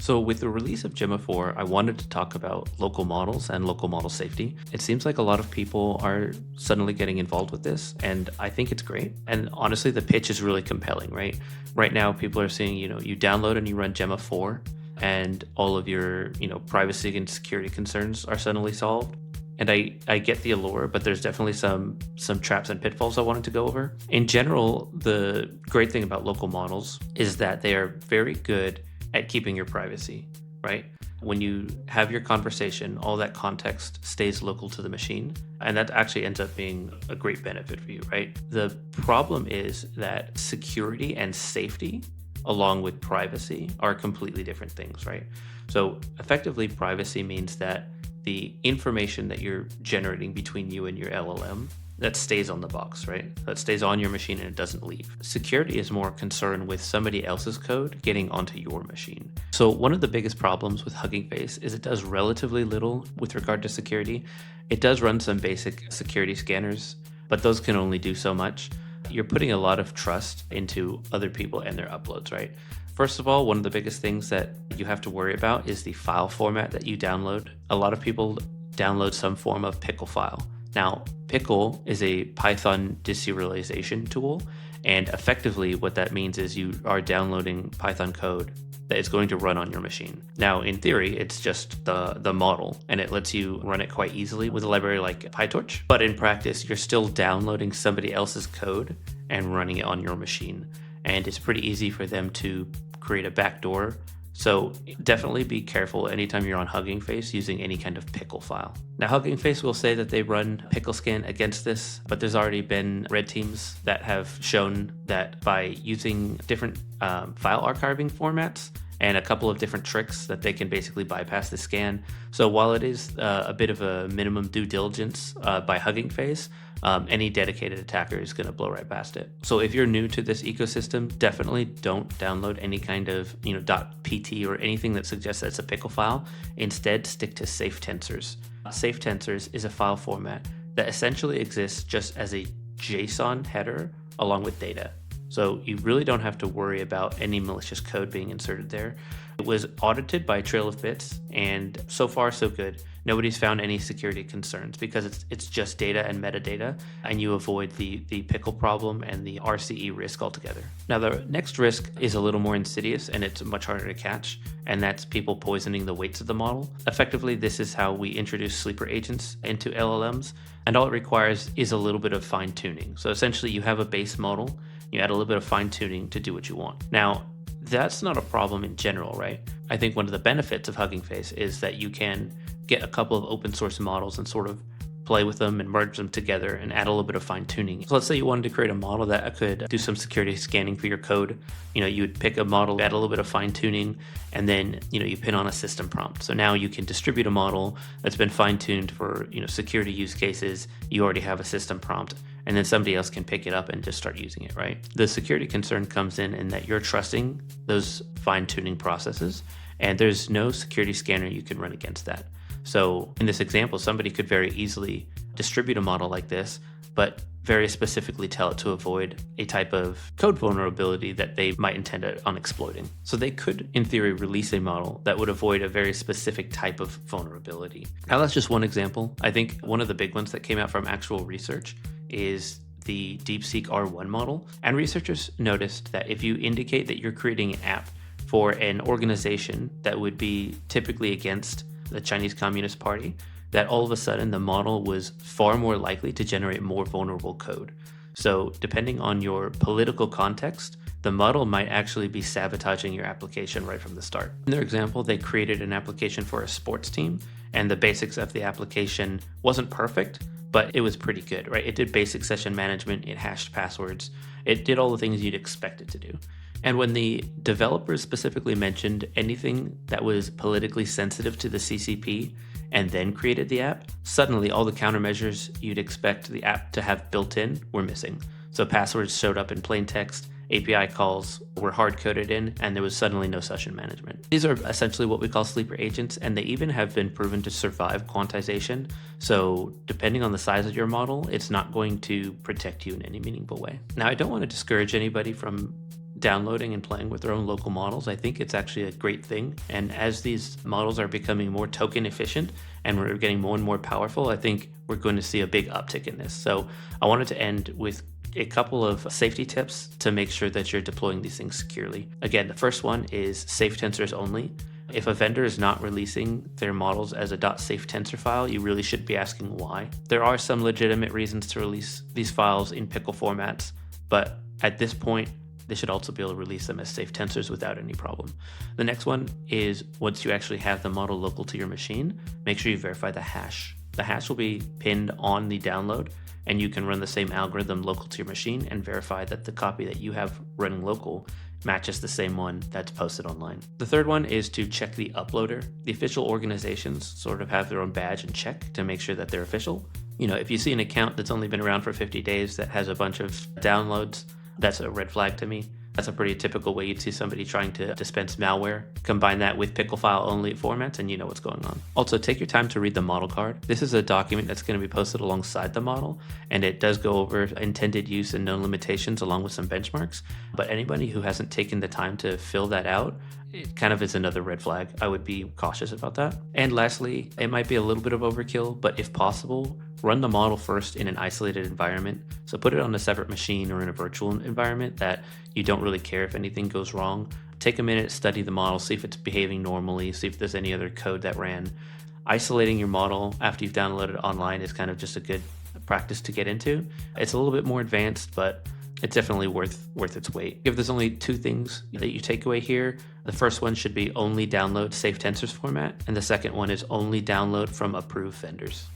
So with the release of Gemma 4, I wanted to talk about local models and local model safety. It seems like a lot of people are suddenly getting involved with this, and I think it's great. And honestly, the pitch is really compelling, right? Right now, people are saying, you download and you run Gemma 4, and all of your, privacy and security concerns are suddenly solved. And I get the allure, but there's definitely some traps and pitfalls I wanted to go over. In general, the great thing about local models is that they are very good at keeping your privacy, right? When you have your conversation, all that context stays local to the machine, and that actually ends up being a great benefit for you, right? The problem is that security and safety, along with privacy, are completely different things, right? So effectively, privacy means that the information that you're generating between you and your LLM, that stays on the box, right? That stays on your machine and it doesn't leave. Security is more concerned with somebody else's code getting onto your machine. So one of the biggest problems with Hugging Face is it does relatively little with regard to security. It does run some basic security scanners, but those can only do so much. You're putting a lot of trust into other people and their uploads, right? First of all, one of the biggest things that you have to worry about is the file format that you download. A lot of people download some form of Pickle file. Now, Pickle is a Python deserialization tool, and effectively what that means is you are downloading Python code that is going to run on your machine. Now, in theory, it's just the model, and it lets you run it quite easily with a library like PyTorch. But in practice, you're still downloading somebody else's code and running it on your machine. And it's pretty easy for them to create a backdoor. So definitely be careful anytime you're on Hugging Face using any kind of Pickle file. Now, Hugging Face will say that they run Pickle Scan against this, but there's already been red teams that have shown that by using different file archiving formats and a couple of different tricks that they can basically bypass the scan. So while it is a bit of a minimum due diligence by Hugging Face, any dedicated attacker is going to blow right past it. So if you're new to this ecosystem, definitely don't download any kind of .pt or anything that suggests that it's a Pickle file. Instead, stick to SafeTensors. SafeTensors is a file format that essentially exists just as a JSON header along with data. So you really don't have to worry about any malicious code being inserted there. It was audited by Trail of Bits, and so far so good. Nobody's found any security concerns because it's just data and metadata, and you avoid the Pickle problem and the RCE risk altogether. Now, the next risk is a little more insidious and it's much harder to catch, and that's people poisoning the weights of the model. Effectively, this is how we introduce sleeper agents into LLMs, and all it requires is a little bit of fine tuning. So essentially, you have a base model, you add a little bit of fine tuning to do what you want. Now, that's not a problem in general, right? I think one of the benefits of Hugging Face is that you can get a couple of open source models and sort of play with them and merge them together and add a little bit of fine tuning. So let's say you wanted to create a model that could do some security scanning for your code. You would pick a model, add a little bit of fine tuning, and then, you pin on a system prompt. So now you can distribute a model that's been fine tuned for, security use cases. You already have a system prompt, and then somebody else can pick it up and just start using it, right? The security concern comes in that you're trusting those fine tuning processes, and there's no security scanner you can run against that. So in this example, somebody could very easily distribute a model like this, but very specifically tell it to avoid a type of code vulnerability that they might intend on exploiting. So they could, in theory, release a model that would avoid a very specific type of vulnerability. Now, that's just one example. I think one of the big ones that came out from actual research is the DeepSeek R1 model. And researchers noticed that if you indicate that you're creating an app for an organization that would be typically against the Chinese Communist Party, that all of a sudden the model was far more likely to generate more vulnerable code. So depending on your political context, the model might actually be sabotaging your application right from the start. In their example, they created an application for a sports team, and the basics of the application wasn't perfect, but it was pretty good, right? It did basic session management, it hashed passwords, it did all the things you'd expect it to do. And when the developers specifically mentioned anything that was politically sensitive to the CCP and then created the app, suddenly all the countermeasures you'd expect the app to have built in were missing. So passwords showed up in plain text, API calls were hard-coded in, and there was suddenly no session management. These are essentially what we call sleeper agents, and they even have been proven to survive quantization. So depending on the size of your model, it's not going to protect you in any meaningful way. Now, I don't want to discourage anybody from downloading and playing with their own local models, I think it's actually a great thing. And as these models are becoming more token efficient and we're getting more and more powerful, I think we're going to see a big uptick in this. So I wanted to end with a couple of safety tips to make sure that you're deploying these things securely. Again, the first one is SafeTensors only. If a vendor is not releasing their models as a .safetensor file, you really should be asking why. There are some legitimate reasons to release these files in Pickle formats, but at this point, they should also be able to release them as SafeTensors without any problem. The next one is once you actually have the model local to your machine, make sure you verify the hash. The hash will be pinned on the download, and you can run the same algorithm local to your machine and verify that the copy that you have running local matches the same one that's posted online. The third one is to check the uploader. The official organizations sort of have their own badge and check to make sure that they're official. You know, if you see an account that's only been around for 50 days that has a bunch of downloads, that's a red flag to me. That's a pretty typical way you'd see somebody trying to dispense malware. Combine that with pickle file only formats and you know what's going on. Also, take your time to read the model card. This is a document that's going to be posted alongside the model, and it does go over intended use and known limitations along with some benchmarks. But anybody who hasn't taken the time to fill that out, it kind of is another red flag. I would be cautious about that. And lastly, it might be a little bit of overkill, but if possible, run the model first in an isolated environment. So put it on a separate machine or in a virtual environment that you don't really care if anything goes wrong. Take a minute, study the model, see if it's behaving normally, see if there's any other code that ran. Isolating your model after you've downloaded it online is kind of just a good practice to get into. It's a little bit more advanced, but it's definitely worth its weight. If there's only two things that you take away here, the first one should be only download SafeTensors format, and the second one is only download from approved vendors.